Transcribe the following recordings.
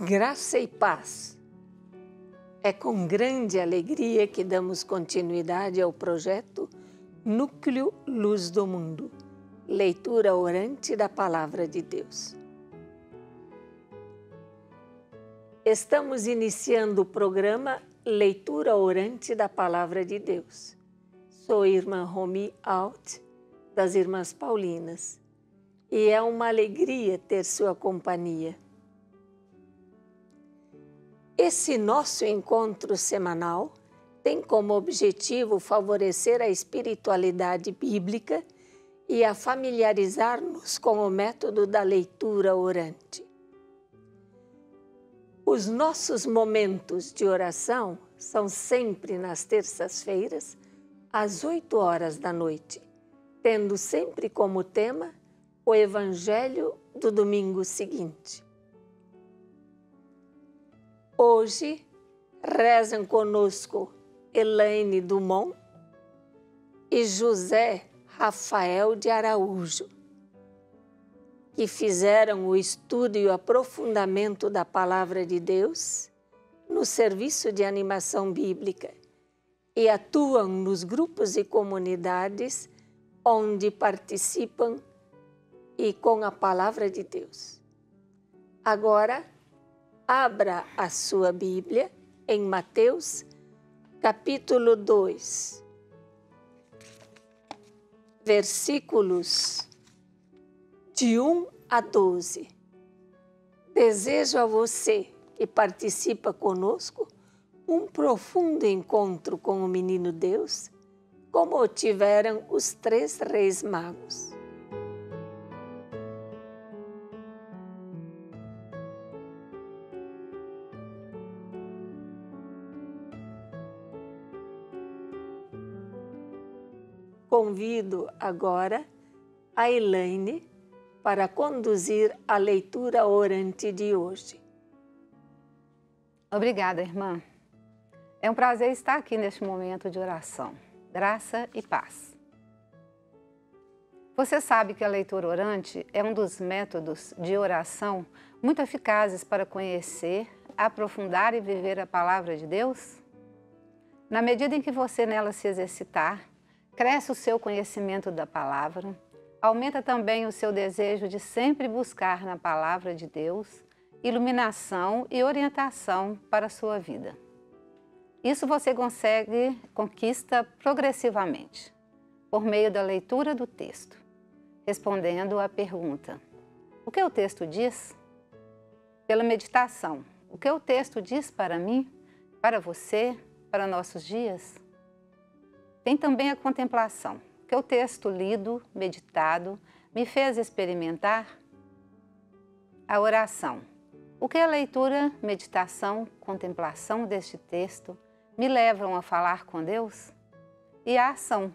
Graça e paz. É com grande alegria que damos continuidade ao projeto Núcleo Luz do Mundo, leitura orante da Palavra de Deus. Estamos iniciando o programa Leitura Orante da Palavra de Deus. Sou a irmã Romy Alt, das Irmãs Paulinas, e é uma alegria ter sua companhia. Esse nosso encontro semanal tem como objetivo favorecer a espiritualidade bíblica e a familiarizar-nos com o método da leitura orante. Os nossos momentos de oração são sempre nas terças-feiras, às 8 horas da noite, tendo sempre como tema o Evangelho do domingo seguinte. Hoje rezam conosco Elaine Dumont e José Rafael de Araújo, que fizeram o estudo e o aprofundamento da Palavra de Deus no serviço de animação bíblica e atuam nos grupos e comunidades onde participam e com a Palavra de Deus. Agora, abra a sua Bíblia em Mateus, capítulo 2, versículos de 1 a 12. Desejo a você que participa conosco um profundo encontro com o menino Deus, como o tiveram os 3 reis magos. Convido agora a Elaine para conduzir a leitura orante de hoje. Obrigada, irmã. É um prazer estar aqui neste momento de oração. Graça e paz. Você sabe que a leitura orante é um dos métodos de oração muito eficazes para conhecer, aprofundar e viver a palavra de Deus? Na medida em que você nela se exercitar, cresce o seu conhecimento da palavra, aumenta também o seu desejo de sempre buscar na palavra de Deus iluminação e orientação para a sua vida. Isso você conquista progressivamente, por meio da leitura do texto, respondendo à pergunta: o que o texto diz? Pela meditação: o que o texto diz para mim, para você, para nossos dias? Tem também a contemplação, que o texto lido, meditado, me fez experimentar. A oração, o que a leitura, meditação, contemplação deste texto me levam a falar com Deus? E a ação,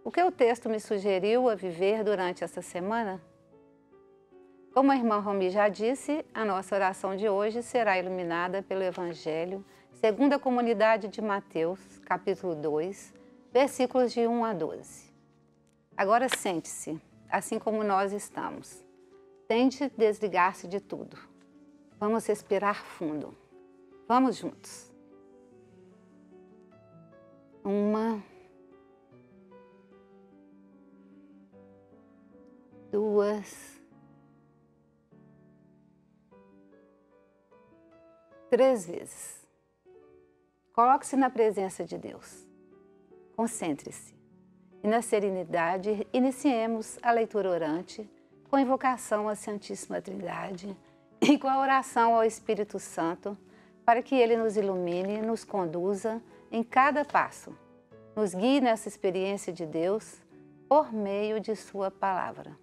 o que o texto me sugeriu a viver durante esta semana? Como a irmã Romy já disse, a nossa oração de hoje será iluminada pelo Evangelho segundo a comunidade de Mateus, capítulo 2, versículos de 1 a 12. Agora sente-se, assim como nós estamos. Tente desligar-se de tudo. Vamos respirar fundo. Vamos juntos. 1, 2, 3 vezes. Coloque-se na presença de Deus. Concentre-se e na serenidade iniciemos a leitura orante com invocação à Santíssima Trindade e com a oração ao Espírito Santo para que Ele nos ilumine, nos conduza em cada passo, nos guie nessa experiência de Deus por meio de Sua Palavra.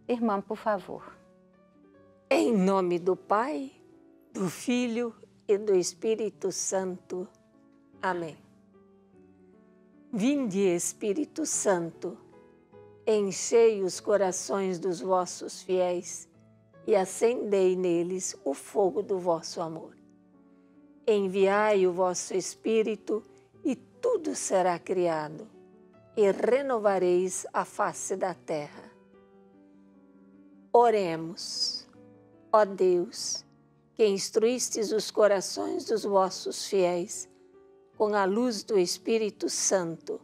Irmã, por favor. Em nome do Pai, do Filho e do Espírito Santo. Amém. Vinde, Espírito Santo, enchei os corações dos vossos fiéis e acendei neles o fogo do vosso amor. Enviai o vosso Espírito e tudo será criado, e renovareis a face da terra. Oremos. Ó Deus, que instruístes os corações dos vossos fiéis, com a luz do Espírito Santo,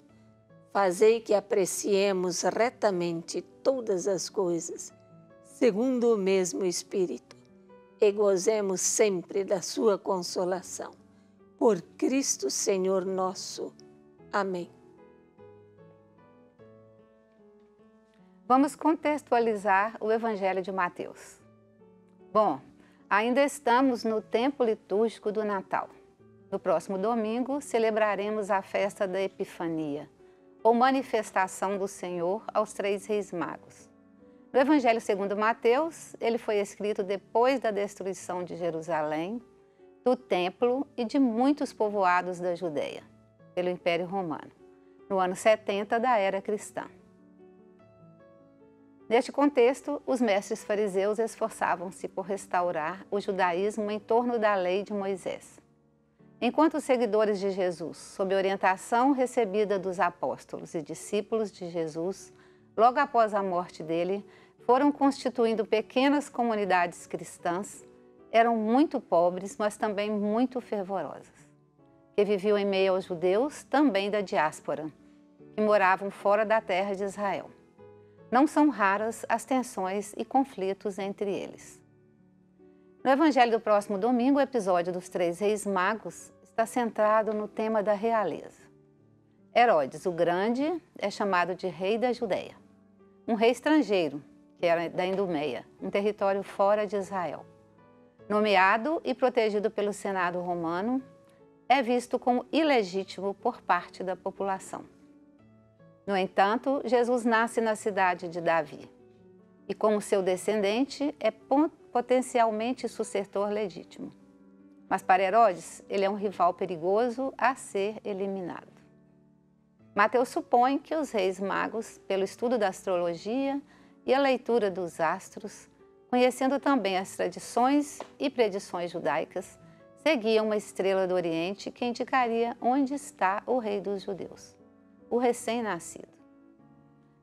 fazei que apreciemos retamente todas as coisas, segundo o mesmo Espírito, e gozemos sempre da sua consolação. Por Cristo Senhor nosso. Amém. Vamos contextualizar o Evangelho de Mateus. Bom, ainda estamos no tempo litúrgico do Natal. No próximo domingo, celebraremos a festa da Epifania, ou manifestação do Senhor aos 3 reis magos. No Evangelho segundo Mateus, ele foi escrito depois da destruição de Jerusalém, do templo e de muitos povoados da Judéia, pelo Império Romano, no ano 70 da era cristã. Neste contexto, os mestres fariseus esforçavam-se por restaurar o judaísmo em torno da lei de Moisés. Enquanto os seguidores de Jesus, sob orientação recebida dos apóstolos e discípulos de Jesus, logo após a morte dele, foram constituindo pequenas comunidades cristãs, eram muito pobres, mas também muito fervorosas, que viviam em meio aos judeus, também da diáspora, que moravam fora da terra de Israel. Não são raras as tensões e conflitos entre eles. No Evangelho do próximo domingo, o episódio dos 3 reis magos está centrado no tema da realeza. Herodes, o Grande, é chamado de rei da Judéia, um rei estrangeiro, que era da Idumeia, um território fora de Israel. Nomeado e protegido pelo Senado romano, é visto como ilegítimo por parte da população. No entanto, Jesus nasce na cidade de Davi e, como seu descendente, é potencialmente sucessor legítimo. Mas para Herodes, ele é um rival perigoso a ser eliminado. Mateus supõe que os reis magos, pelo estudo da astrologia e a leitura dos astros, conhecendo também as tradições e predições judaicas, seguiam uma estrela do Oriente que indicaria onde está o rei dos judeus, o recém-nascido.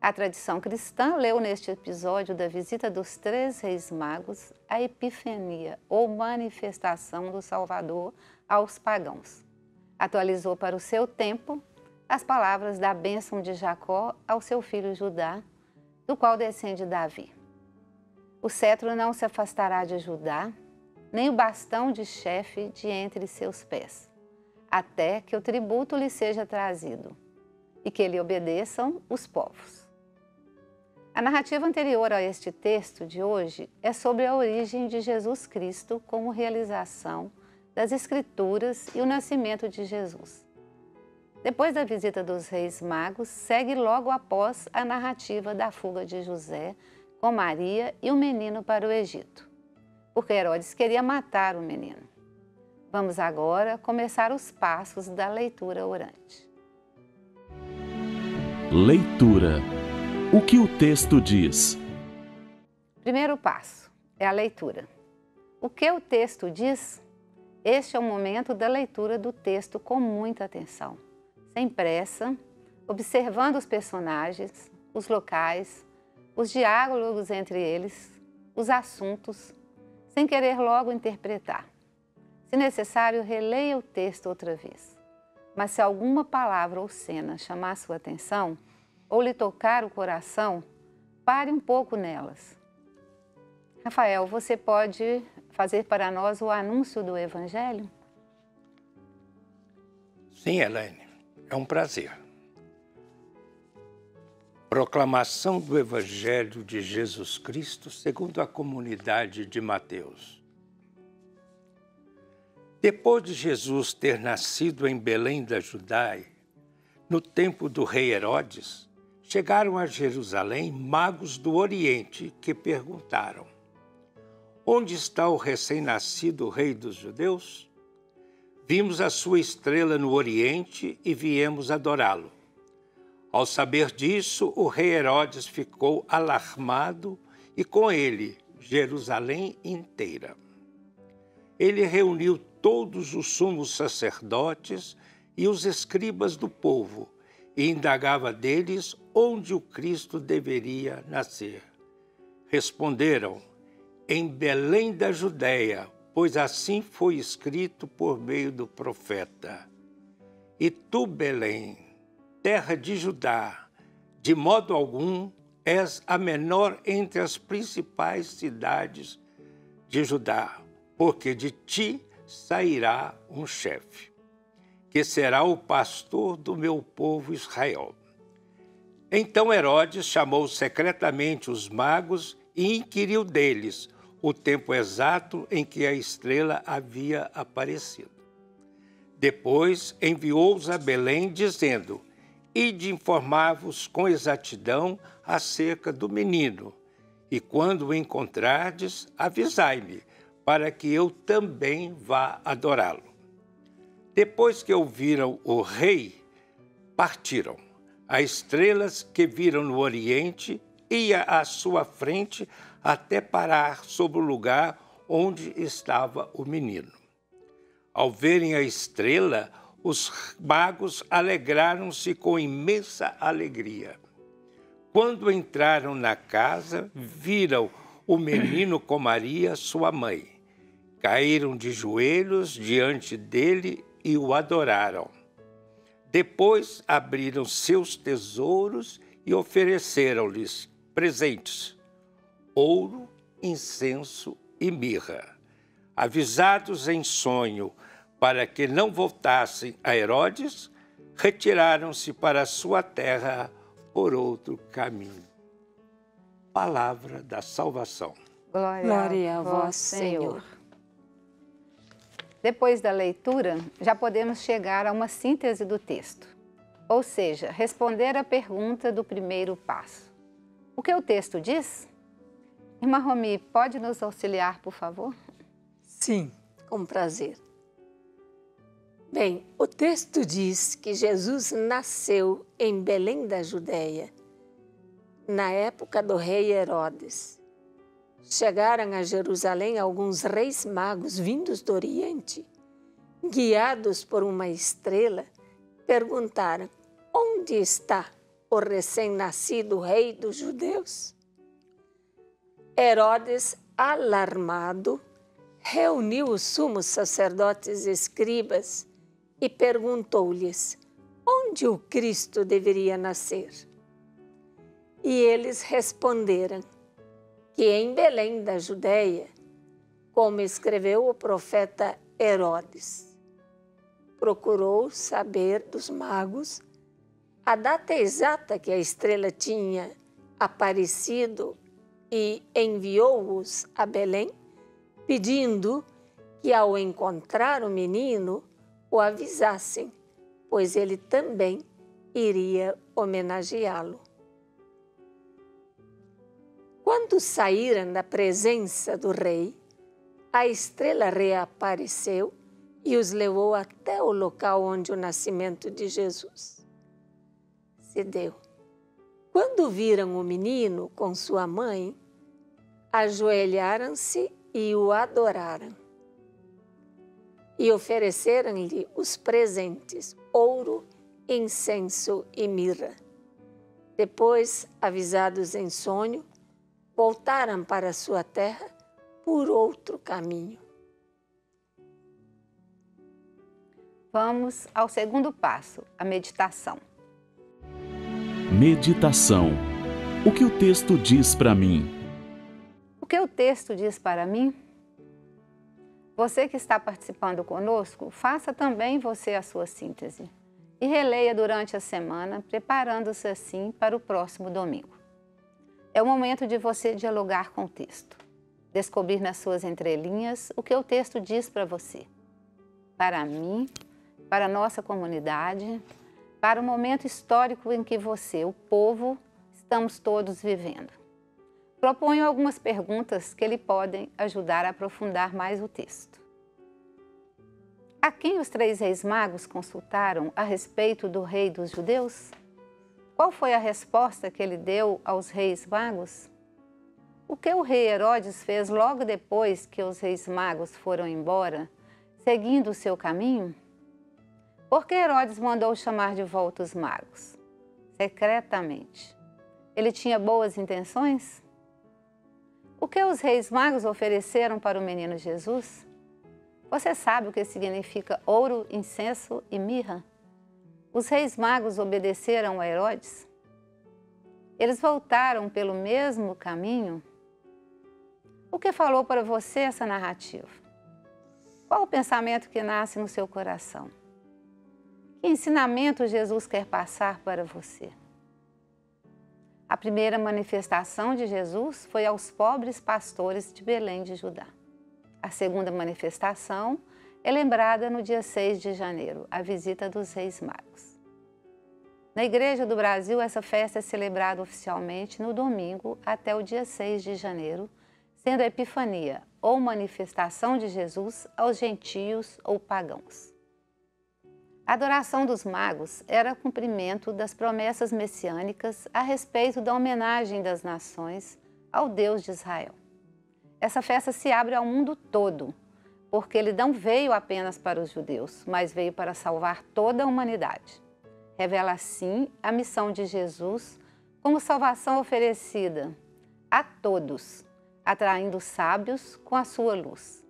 A tradição cristã leu neste episódio da visita dos 3 reis magos a Epifania, ou manifestação do Salvador aos pagãos. Atualizou para o seu tempo as palavras da bênção de Jacó ao seu filho Judá, do qual descende Davi. O cetro não se afastará de Judá, nem o bastão de chefe de entre seus pés, até que o tributo lhe seja trazido, e que lhe obedeçam os povos. A narrativa anterior a este texto de hoje é sobre a origem de Jesus Cristo como realização das Escrituras e o nascimento de Jesus. Depois da visita dos reis magos, segue logo após a narrativa da fuga de José com Maria e o menino para o Egito, porque Herodes queria matar o menino. Vamos agora começar os passos da leitura orante. Leitura. O que o texto diz? Primeiro passo é a leitura. O que o texto diz? Este é o momento da leitura do texto com muita atenção, sem pressa, observando os personagens, os locais, os diálogos entre eles, os assuntos, sem querer logo interpretar. Se necessário, releia o texto outra vez. Mas se alguma palavra ou cena chamar sua atenção, ou lhe tocar o coração, pare um pouco nelas. Rafael, você pode fazer para nós o anúncio do Evangelho? Sim, Elaine, é um prazer. Proclamação do Evangelho de Jesus Cristo segundo a comunidade de Mateus. Depois de Jesus ter nascido em Belém da Judéia, no tempo do rei Herodes, chegaram a Jerusalém magos do Oriente que perguntaram: onde está o recém-nascido rei dos judeus? Vimos a sua estrela no Oriente e viemos adorá-lo. Ao saber disso, o rei Herodes ficou alarmado e com ele Jerusalém inteira. Ele reuniu todos os sumos sacerdotes e os escribas do povo e indagava deles onde o Cristo deveria nascer. Responderam: em Belém da Judéia, pois assim foi escrito por meio do profeta. E tu, Belém, terra de Judá, de modo algum és a menor entre as principais cidades de Judá, porque de ti sairá um chefe, que será o pastor do meu povo Israel. Então Herodes chamou secretamente os magos e inquiriu deles o tempo exato em que a estrela havia aparecido. Depois enviou-os a Belém, dizendo: Ide informar-vos com exatidão acerca do menino, e quando o encontrardes, avisai-me, para que eu também vá adorá-lo. Depois que ouviram o rei, partiram. As estrelas que viram no oriente ia à sua frente até parar sobre o lugar onde estava o menino. Ao verem a estrela, os magos alegraram-se com imensa alegria. Quando entraram na casa, viram o menino com Maria, sua mãe. Caíram de joelhos diante dele e o adoraram. Depois abriram seus tesouros e ofereceram-lhes presentes: ouro, incenso e mirra. Avisados em sonho para que não voltassem a Herodes, retiraram-se para sua terra por outro caminho. Palavra da salvação. Glória a vós, Senhor. Depois da leitura, já podemos chegar a uma síntese do texto, ou seja, responder à pergunta do primeiro passo. O que o texto diz? Irmã Romi, pode nos auxiliar, por favor? Sim, com prazer. Bem, o texto diz que Jesus nasceu em Belém da Judéia, na época do rei Herodes. Chegaram a Jerusalém alguns reis magos vindos do Oriente, guiados por uma estrela, perguntaram: onde está o recém-nascido rei dos judeus? Herodes, alarmado, reuniu os sumos sacerdotes e escribas e perguntou-lhes onde o Cristo deveria nascer. E eles responderam que em Belém da Judéia, como escreveu o profeta Herodes. Procurou saber dos magos a data exata que a estrela tinha aparecido e enviou-os a Belém, pedindo que ao encontrar o menino o avisassem, pois ele também iria homenageá-lo. Quando saíram da presença do rei, a estrela reapareceu e os levou até o local onde o nascimento de Jesus se deu. Quando viram o menino com sua mãe, ajoelharam-se e o adoraram. E ofereceram-lhe os presentes, ouro, incenso e mirra. Depois, avisados em sonho, voltaram para sua terra por outro caminho. Vamos ao segundo passo, a meditação. Meditação. O que o texto diz para mim? O que o texto diz para mim? Você que está participando conosco, faça também você a sua síntese e releia durante a semana, preparando-se assim para o próximo domingo. É o momento de você dialogar com o texto, descobrir nas suas entrelinhas o que o texto diz para você, para mim, para a nossa comunidade, para o momento histórico em que você, o povo, estamos todos vivendo. Proponho algumas perguntas que lhe podem ajudar a aprofundar mais o texto. A quem os 3 reis magos consultaram a respeito do rei dos judeus? Qual foi a resposta que ele deu aos reis magos? O que o rei Herodes fez logo depois que os reis magos foram embora, seguindo o seu caminho? Por que Herodes mandou chamar de volta os magos? Secretamente. Ele tinha boas intenções? O que os reis magos ofereceram para o menino Jesus? Você sabe o que significa ouro, incenso e mirra? Os reis magos obedeceram a Herodes? Eles voltaram pelo mesmo caminho? O que falou para você essa narrativa? Qual o pensamento que nasce no seu coração? Que ensinamento Jesus quer passar para você? A primeira manifestação de Jesus foi aos pobres pastores de Belém de Judá. A segunda manifestação é lembrada no dia 6 de janeiro, a visita dos Reis Magos. Na Igreja do Brasil, essa festa é celebrada oficialmente no domingo até o dia 6 de janeiro, sendo a Epifania, ou manifestação de Jesus aos gentios ou pagãos. A adoração dos magos era cumprimento das promessas messiânicas a respeito da homenagem das nações ao Deus de Israel. Essa festa se abre ao mundo todo, porque ele não veio apenas para os judeus, mas veio para salvar toda a humanidade. Revela, assim, a missão de Jesus como salvação oferecida a todos, atraindo os sábios com a sua luz.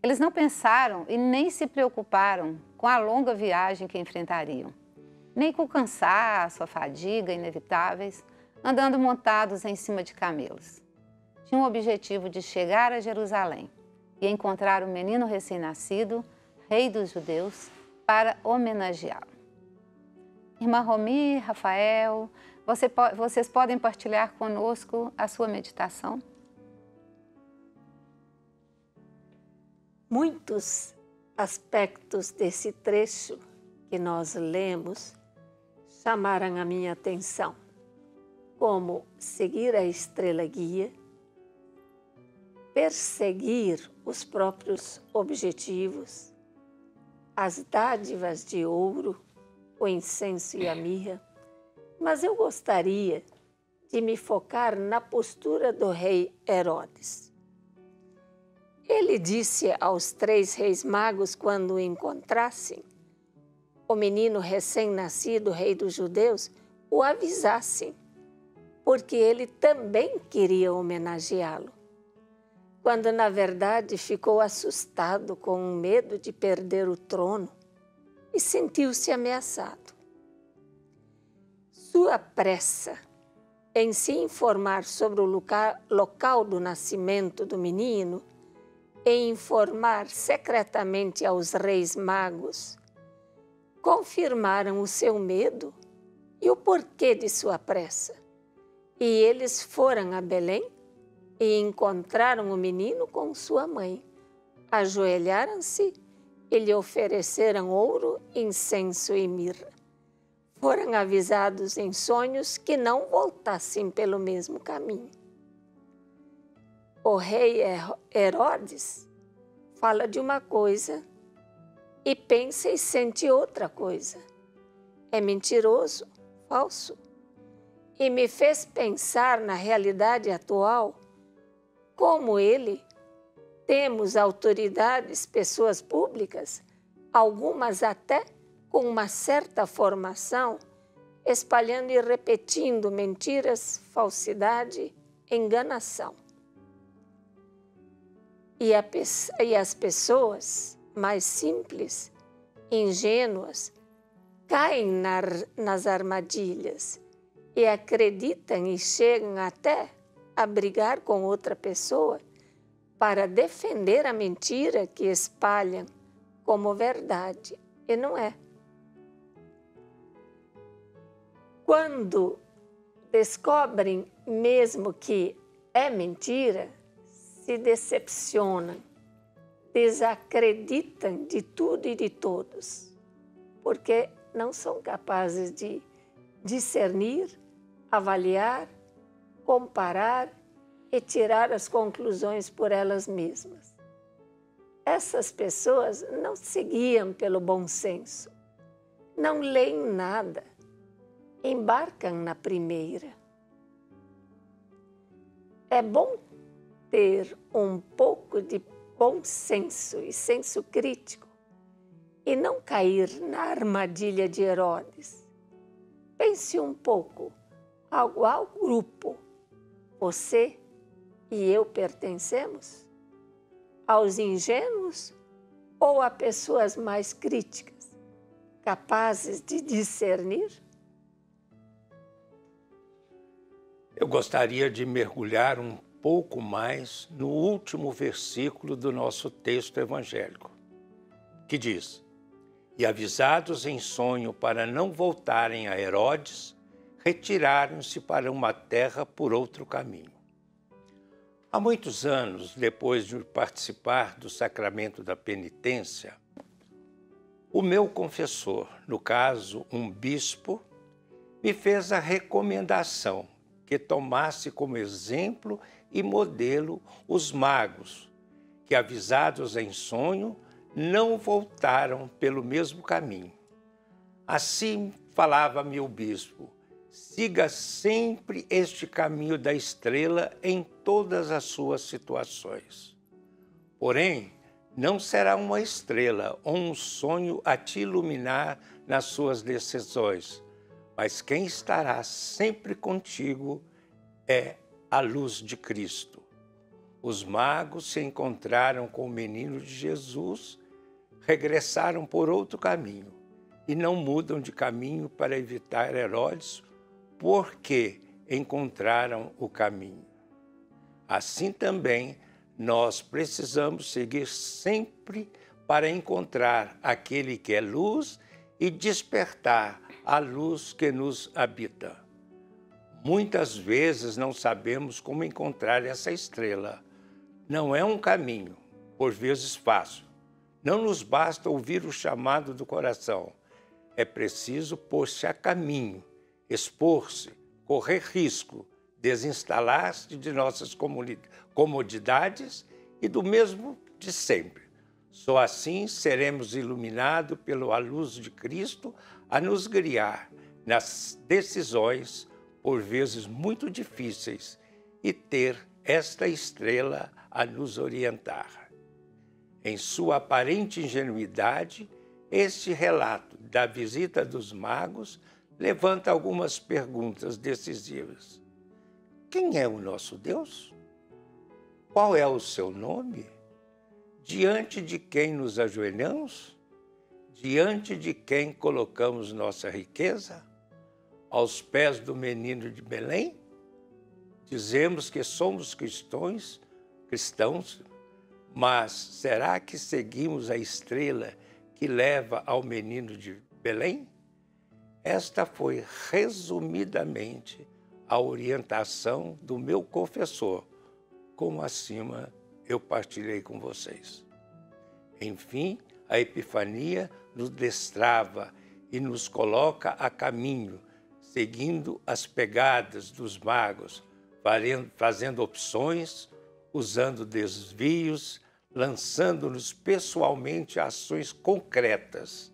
Eles não pensaram e nem se preocuparam com a longa viagem que enfrentariam, nem com o cansaço, a fadiga inevitáveis, andando montados em cima de camelos. Tinham o objetivo de chegar a Jerusalém e encontrar o menino recém-nascido, rei dos judeus, para homenageá-lo. Irmã Romi, Rafael, vocês podem partilhar conosco a sua meditação? Muitos aspectos desse trecho que nós lemos chamaram a minha atenção, como seguir a estrela guia, perseguir os próprios objetivos, as dádivas de ouro, o incenso e a mirra, mas eu gostaria de me focar na postura do rei Herodes. Ele disse aos 3 reis magos, quando o encontrassem, o menino recém-nascido, rei dos judeus, o avisassem, porque ele também queria homenageá-lo. Quando, na verdade, ficou assustado com o medo de perder o trono e sentiu-se ameaçado. Sua pressa em se informar sobre o local do nascimento do menino e informar secretamente aos reis magos confirmaram o seu medo e o porquê de sua pressa. E eles foram a Belém e encontraram o menino com sua mãe. Ajoelharam-se e lhe ofereceram ouro, incenso e mirra. Foram avisados em sonhos que não voltassem pelo mesmo caminho. O rei Herodes fala de uma coisa e pensa e sente outra coisa. É mentiroso, falso. E me fez pensar na realidade atual, como ele, temos autoridades, pessoas públicas, algumas até com uma certa formação, espalhando e repetindo mentiras, falsidade, enganação. E as pessoas mais simples, ingênuas, caem nas armadilhas e acreditam e chegam até a brigar com outra pessoa para defender a mentira que espalham como verdade, e não é. Quando descobrem mesmo que é mentira, se decepcionam, desacreditam de tudo e de todos, porque não são capazes de discernir, avaliar, comparar e tirar as conclusões por elas mesmas. Essas pessoas não se guiam pelo bom senso, não leem nada, embarcam na primeira. É bom ter um pouco de bom senso e senso crítico e não cair na armadilha de Herodes. Pense um pouco, ao qual grupo você e eu pertencemos? aos ingênuos ou a pessoas mais críticas, capazes de discernir? Eu gostaria de mergulhar um pouco mais no último versículo do nosso texto evangélico, que diz: "E avisados em sonho para não voltarem a Herodes, retiraram-se para uma terra por outro caminho." Há muitos anos, depois de participar do sacramento da penitência, o meu confessor, no caso um bispo, me fez a recomendação que tomasse como exemplo e modelo os magos, que avisados em sonho não voltaram pelo mesmo caminho. Assim falava-me o bispo: siga sempre este caminho da estrela em todas as suas situações. Porém, não será uma estrela ou um sonho a te iluminar nas suas decisões, mas quem estará sempre contigo é a luz de Cristo. Os magos se encontraram com o menino de Jesus, regressaram por outro caminho e não mudam de caminho para evitar Herodes, porque encontraram o caminho. Assim também nós precisamos seguir sempre para encontrar aquele que é luz e despertar a luz que nos habita. Muitas vezes não sabemos como encontrar essa estrela. Não é um caminho, por vezes fácil. Não nos basta ouvir o chamado do coração. É preciso pôr-se a caminho, expor-se, correr risco, desinstalar-se de nossas comodidades e do mesmo de sempre. Só assim seremos iluminados pela luz de Cristo a nos guiar nas decisões, por vezes muito difíceis, e ter esta estrela a nos orientar. Em sua aparente ingenuidade, este relato da visita dos magos levanta algumas perguntas decisivas. Quem é o nosso Deus? Qual é o seu nome? Diante de quem nos ajoelhamos? Diante de quem colocamos nossa riqueza? Aos pés do menino de Belém? Dizemos que somos cristãos, mas será que seguimos a estrela que leva ao menino de Belém? Esta foi, resumidamente, a orientação do meu confessor, como acima eu partilhei com vocês. Enfim, a Epifania nos destrava e nos coloca a caminho, seguindo as pegadas dos magos, fazendo opções, usando desvios, lançando-nos pessoalmente a ações concretas,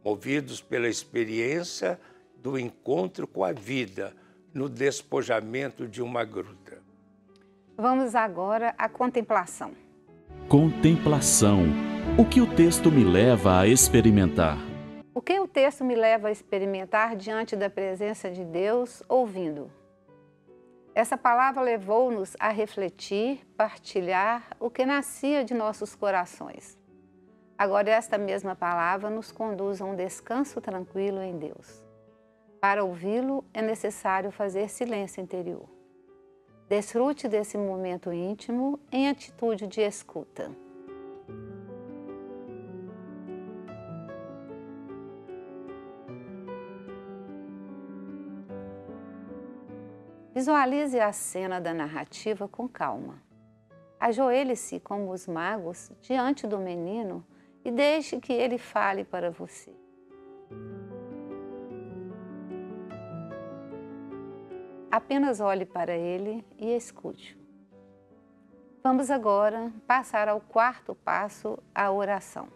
movidos pela experiência do encontro com a vida, no despojamento de uma gruta. Vamos agora à contemplação. Contemplação. O que o texto me leva a experimentar? O que o texto me leva a experimentar diante da presença de Deus, ouvindo? Essa palavra levou-nos a refletir, partilhar o que nascia de nossos corações. Agora esta mesma palavra nos conduz a um descanso tranquilo em Deus. Para ouvi-lo é necessário fazer silêncio interior. Desfrute desse momento íntimo em atitude de escuta. Visualize a cena da narrativa com calma. Ajoelhe-se como os magos diante do menino e deixe que ele fale para você. Apenas olhe para ele e escute-o. Vamos agora passar ao quarto passo, a oração.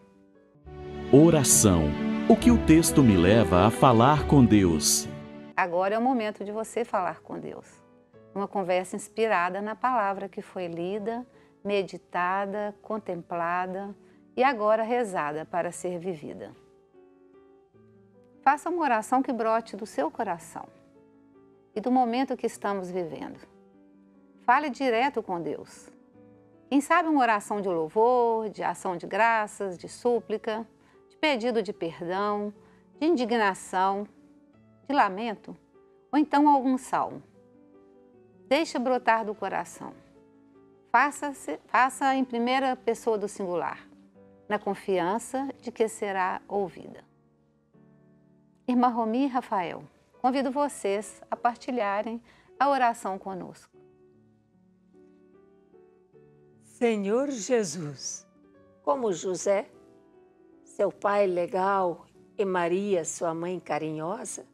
Oração. O que o texto me leva a falar com Deus? Agora é o momento de você falar com Deus. Uma conversa inspirada na palavra que foi lida, meditada, contemplada e agora rezada para ser vivida. Faça uma oração que brote do seu coração e do momento que estamos vivendo. Fale direto com Deus. Quem sabe uma oração de louvor, de ação de graças, de súplica, de pedido de perdão, de indignação, de lamento, ou então algum salmo. Deixa brotar do coração. Faça em primeira pessoa do singular, na confiança de que será ouvida. Irmã Romi e Rafael, convido vocês a partilharem a oração conosco. Senhor Jesus, como José, seu pai legal, e Maria, sua mãe carinhosa,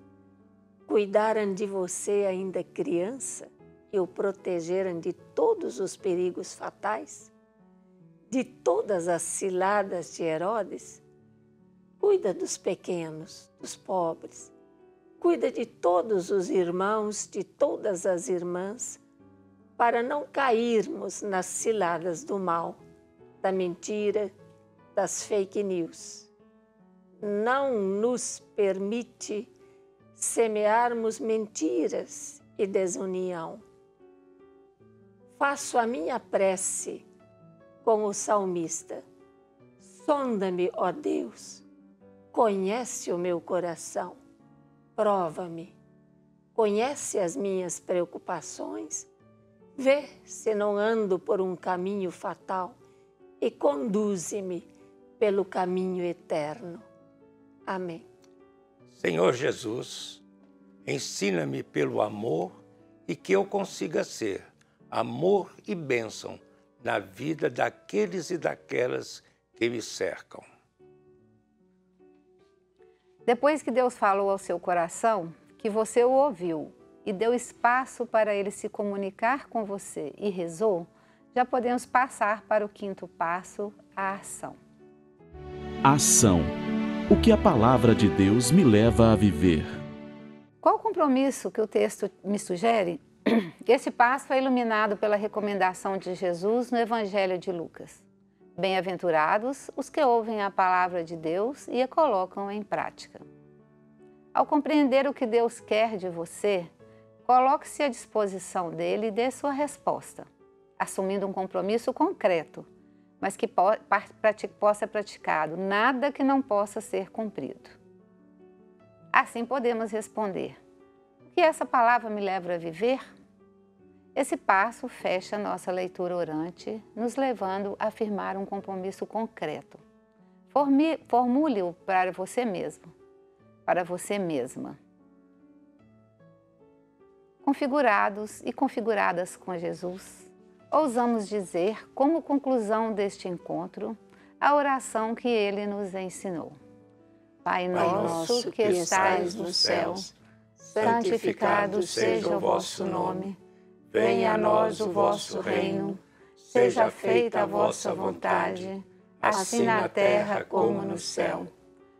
cuidaram de você ainda criança e o protegeram de todos os perigos fatais, de todas as ciladas de Herodes, cuida dos pequenos, dos pobres, cuida de todos os irmãos, de todas as irmãs, para não cairmos nas ciladas do mal, da mentira, das fake news. Não nos permite semearmos mentiras e desunião. Faço a minha prece com o salmista. Sonda-me, ó Deus, conhece o meu coração, prova-me, conhece as minhas preocupações, vê se não ando por um caminho fatal e conduze-me pelo caminho eterno. Amém. Senhor Jesus, ensina-me pelo amor e que eu consiga ser amor e bênção na vida daqueles e daquelas que me cercam. Depois que Deus falou ao seu coração, que você o ouviu e deu espaço para ele se comunicar com você e rezou, já podemos passar para o quinto passo, a ação. Ação. O que a palavra de Deus me leva a viver? Qual o compromisso que o texto me sugere? Esse passo é iluminado pela recomendação de Jesus no Evangelho de Lucas. Bem-aventurados os que ouvem a palavra de Deus e a colocam em prática. Ao compreender o que Deus quer de você, coloque-se à disposição dele e dê sua resposta, assumindo um compromisso concreto, mas que possa ser praticado, nada que não possa ser cumprido. Assim podemos responder: o que essa palavra me leva a viver? Esse passo fecha a nossa leitura orante, nos levando a afirmar um compromisso concreto. Formule-o para você mesmo, para você mesma. Configurados e configuradas com Jesus, ousamos dizer, como conclusão deste encontro, a oração que ele nos ensinou. Pai nosso que estais nos céus, santificado seja o vosso nome. Venha a nós o vosso reino, seja feita a vossa vontade, assim na terra como no céu.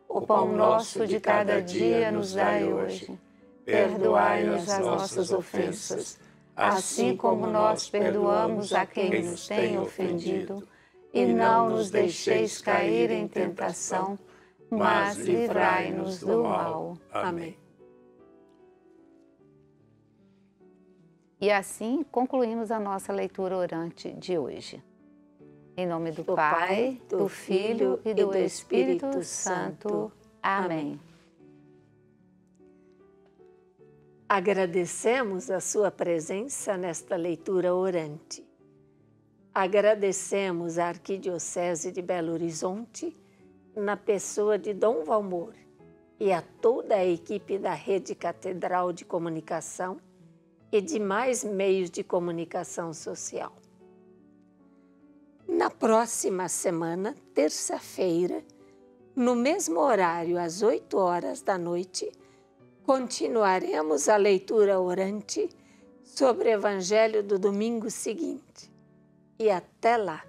O pão nosso de cada dia nos dai hoje. Perdoai-nos as nossas ofensas, assim como nós perdoamos a quem nos tem ofendido. E não nos deixeis cair em tentação, mas livrai-nos do mal. Amém. E assim concluímos a nossa leitura orante de hoje. Em nome do Pai, do Filho e do Espírito Santo. Amém. Agradecemos a sua presença nesta leitura orante. Agradecemos à Arquidiocese de Belo Horizonte, na pessoa de Dom Valmor, e a toda a equipe da Rede Catedral de Comunicação e demais meios de comunicação social. Na próxima semana, terça-feira, no mesmo horário, às 8 horas da noite, continuaremos a leitura orante sobre o Evangelho do domingo seguinte. E até lá!